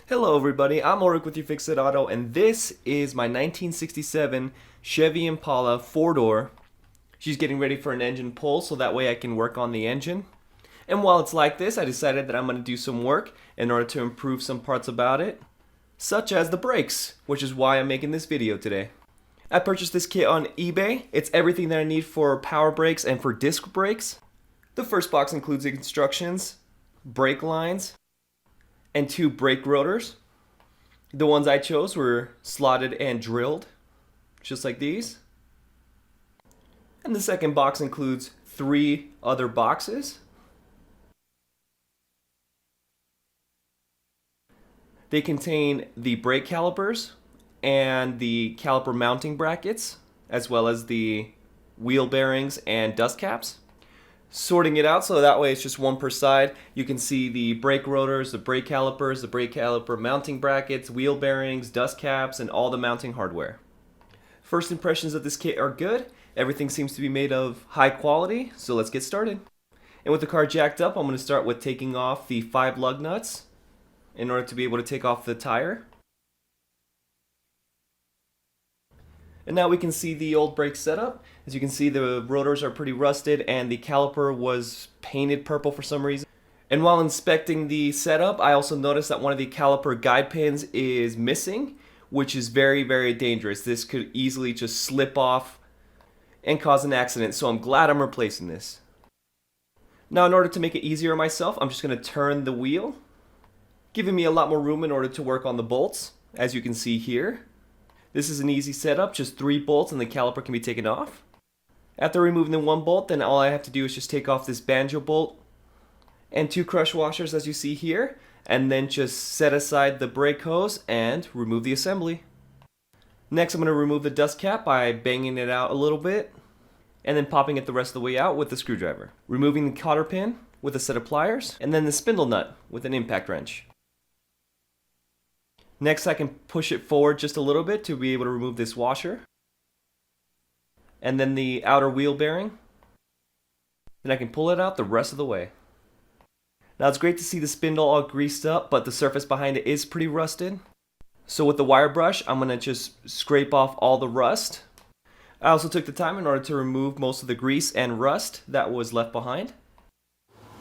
Hello everybody, I'm Ulrich with your Fix It Auto, and this is my 1967 Chevy Impala 4-door. She's getting ready for an engine pull, so that way I can work on the engine. And while it's like this, I decided that I'm going to do some work in order to improve some parts about it, such as the brakes, which is why I'm making this video today. I purchased this kit on eBay. It's everything that I need for power brakes and for disc brakes. The first box includes the instructions, brake lines, and 2 brake rotors. The ones I chose were slotted and drilled, just like these. And the second box includes 3 other boxes. They contain the brake calipers and the caliper mounting brackets, as well as the wheel bearings and dust caps. Sorting it out so that way it's just one per side. You can see the brake rotors, the brake calipers, the brake caliper mounting brackets, wheel bearings, dust caps, and all the mounting hardware. First impressions of this kit are good. Everything seems to be made of high quality, so let's get started. And with the car jacked up, I'm going to start with taking off the 5 lug nuts in order to be able to take off the tire. And now we can see the old brake setup. As you can see, the rotors are pretty rusted and the caliper was painted purple for some reason. And while inspecting the setup, I also noticed that one of the caliper guide pins is missing, which is very, very dangerous. This could easily just slip off and cause an accident, so I'm glad I'm replacing this. Now, in order to make it easier on myself, I'm just going to turn the wheel, giving me a lot more room in order to work on the bolts, as you can see here. This is an easy setup, just 3 bolts and the caliper can be taken off. After removing the 1 bolt, then all I have to do is just take off this banjo bolt and 2 crush washers as you see here, and then just set aside the brake hose and remove the assembly. Next, I'm going to remove the dust cap by banging it out a little bit and then popping it the rest of the way out with the screwdriver. Removing the cotter pin with a set of pliers, and then the spindle nut with an impact wrench. Next, I can push it forward just a little bit to be able to remove this washer. And then the outer wheel bearing. Then I can pull it out the rest of the way. Now it's great to see the spindle all greased up, but the surface behind it is pretty rusted. So with the wire brush, I'm going to just scrape off all the rust. I also took the time in order to remove most of the grease and rust that was left behind.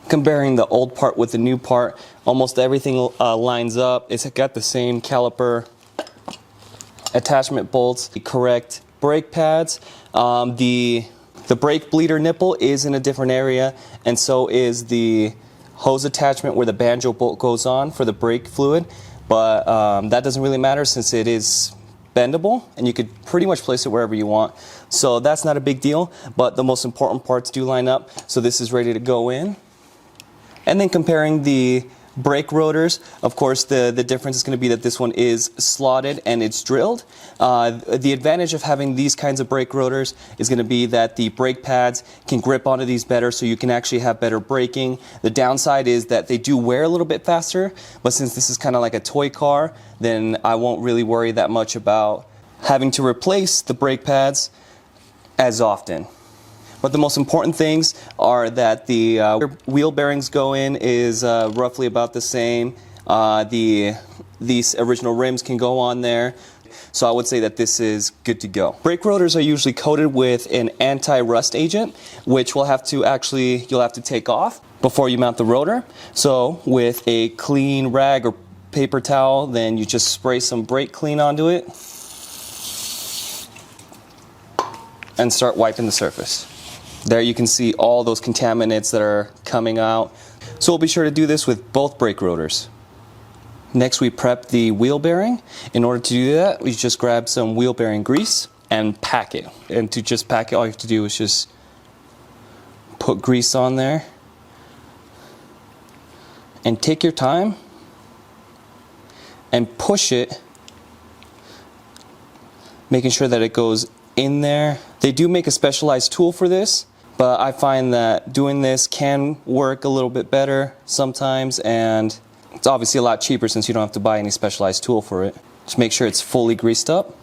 Comparing the old part with the new part, almost everything lines up. It's got the same caliper attachment bolts, the correct brake pads. The brake bleeder nipple is in a different area, and so is the hose attachment where the banjo bolt goes on for the brake fluid. But that doesn't really matter since it is bendable, and you could pretty much place it wherever you want. So that's not a big deal, but the most important parts do line up. So this is ready to go in. And then comparing the brake rotors, of course the difference is going to be that this one is slotted and it's drilled. The advantage of having these kinds of brake rotors is going to be that the brake pads can grip onto these better, so you can actually have better braking. The downside is that they do wear a little bit faster, but since this is kind of like a toy car, then I won't really worry that much about having to replace the brake pads as often. But the most important things are that the wheel bearings go in is roughly about the same. These original rims can go on there. So I would say that this is good to go. Brake rotors are usually coated with an anti-rust agent, which you'll have to take off before you mount the rotor. So with a clean rag or paper towel, then you just spray some brake clean onto it and start wiping the surface. There you can see all those contaminants that are coming out. So we'll be sure to do this with both brake rotors. Next, we prep the wheel bearing. In order to do that, we just grab some wheel bearing grease and pack it. And to just pack it, all you have to do is just put grease on there. And take your time and push it, making sure that it goes in there. They do make a specialized tool for this, but I find that doing this can work a little bit better sometimes, and it's obviously a lot cheaper since you don't have to buy any specialized tool for it. Just make sure it's fully greased up.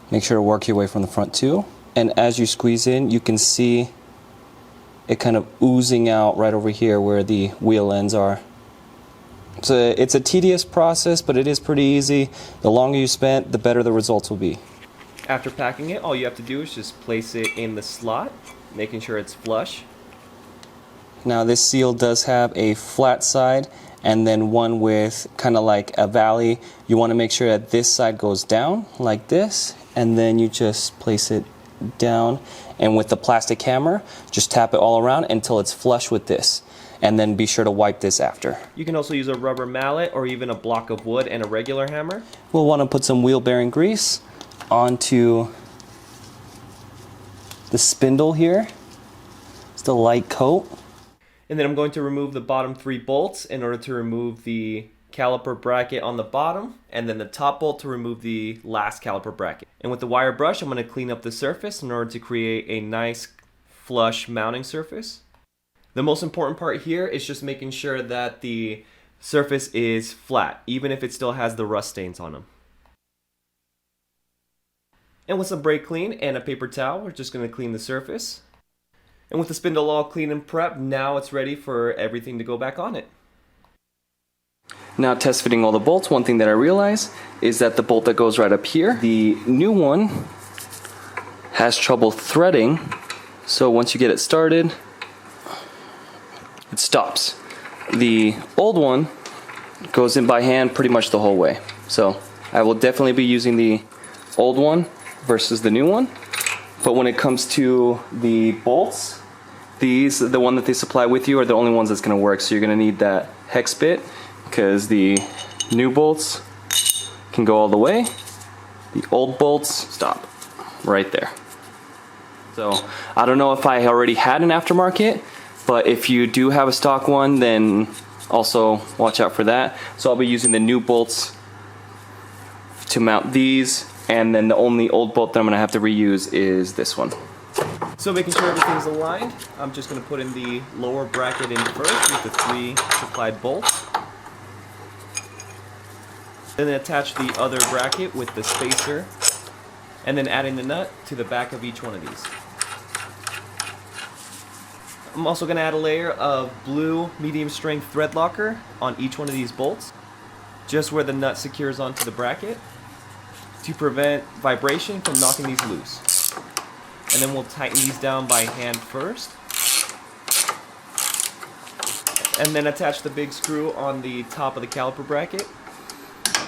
Make sure to work your way from the front too. And as you squeeze in, you can see it kind of oozing out right over here where the wheel ends are. It's a tedious process, but it is pretty easy. The longer you spend, the better the results will be. After packing it, all you have to do is just place it in the slot, making sure it's flush. Now this seal does have a flat side and then one with kind of like a valley. You want to make sure that this side goes down like this, and then you just place it down, and with the plastic hammer just tap it all around until it's flush with this, and then be sure to wipe this after. You can also use a rubber mallet or even a block of wood and a regular hammer. We'll want to put some wheel bearing grease onto the spindle here. Just a light coat. And then I'm going to remove the bottom 3 bolts in order to remove the caliper bracket on the bottom, and then the top bolt to remove the last caliper bracket. And with the wire brush, I'm going to clean up the surface in order to create a nice flush mounting surface. The most important part here is just making sure that the surface is flat, even if it still has the rust stains on them. And with some brake clean and a paper towel, we're just going to clean the surface. And with the spindle all clean and prepped, now it's ready for everything to go back on it. Now test fitting all the bolts. One thing that I realized is that the bolt that goes right up here, the new one has trouble threading. So once you get it started, it stops. The old one goes in by hand pretty much the whole way. So I will definitely be using the old one versus the new one. But when it comes to the bolts, these, the one that they supply with you, are the only ones that's going to work. So you're going to need that hex bit, because the new bolts can go all the way. The old bolts stop right there. So I don't know if I already had an aftermarket, but if you do have a stock one, then also watch out for that. So I'll be using the new bolts to mount these, and then the only old bolt that I'm going to have to reuse is this one. So making sure everything's aligned, I'm just going to put in the lower bracket in first with the 3 supplied bolts. Then attach the other bracket with the spacer, and then adding the nut to the back of each one of these. I'm also going to add a layer of blue medium strength thread locker on each one of these bolts, just where the nut secures onto the bracket, to prevent vibration from knocking these loose. And then we'll tighten these down by hand first, and then attach the big screw on the top of the caliper bracket,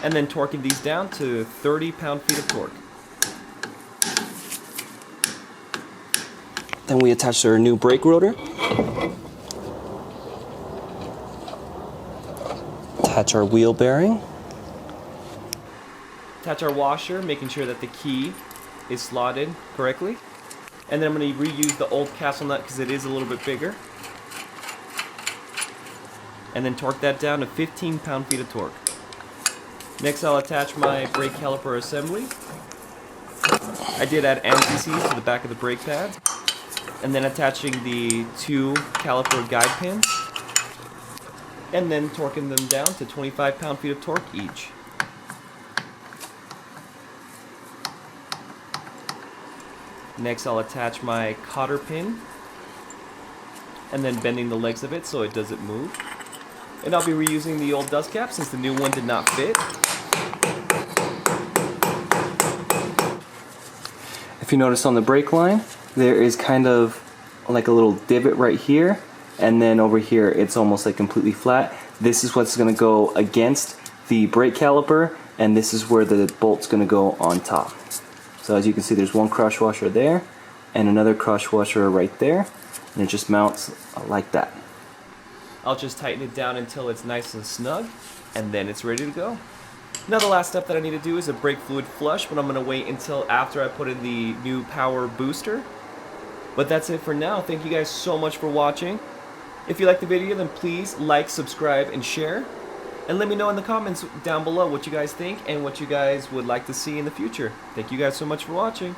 and then torquing these down to 30 pound-feet of torque. Then we attach our new brake rotor. Attach our wheel bearing. Attach our washer, making sure that the key is slotted correctly. And then I'm going to reuse the old castle nut because it is a little bit bigger. And then torque that down to 15 pound-feet of torque. Next, I'll attach my brake caliper assembly. I did add anti-seize to the back of the brake pads. And then attaching the 2 caliper guide pins. And then torquing them down to 25 pound-feet of torque each. Next, I'll attach my cotter pin, and then bending the legs of it so it doesn't move. And I'll be reusing the old dust cap since the new one did not fit. If you notice on the brake line, there is kind of like a little divot right here, and then over here it's almost like completely flat. This is what's going to go against the brake caliper, and this is where the bolt's going to go on top. So as you can see, there's one crush washer there and another crush washer right there, and it just mounts like that. I'll just tighten it down until it's nice and snug, and then it's ready to go. Now the last step that I need to do is a brake fluid flush, but I'm going to wait until after I put in the new power booster. But that's it for now. Thank you guys so much for watching. If you liked the video, then please like, subscribe, and share. And let me know in the comments down below what you guys think and what you guys would like to see in the future. Thank you guys so much for watching.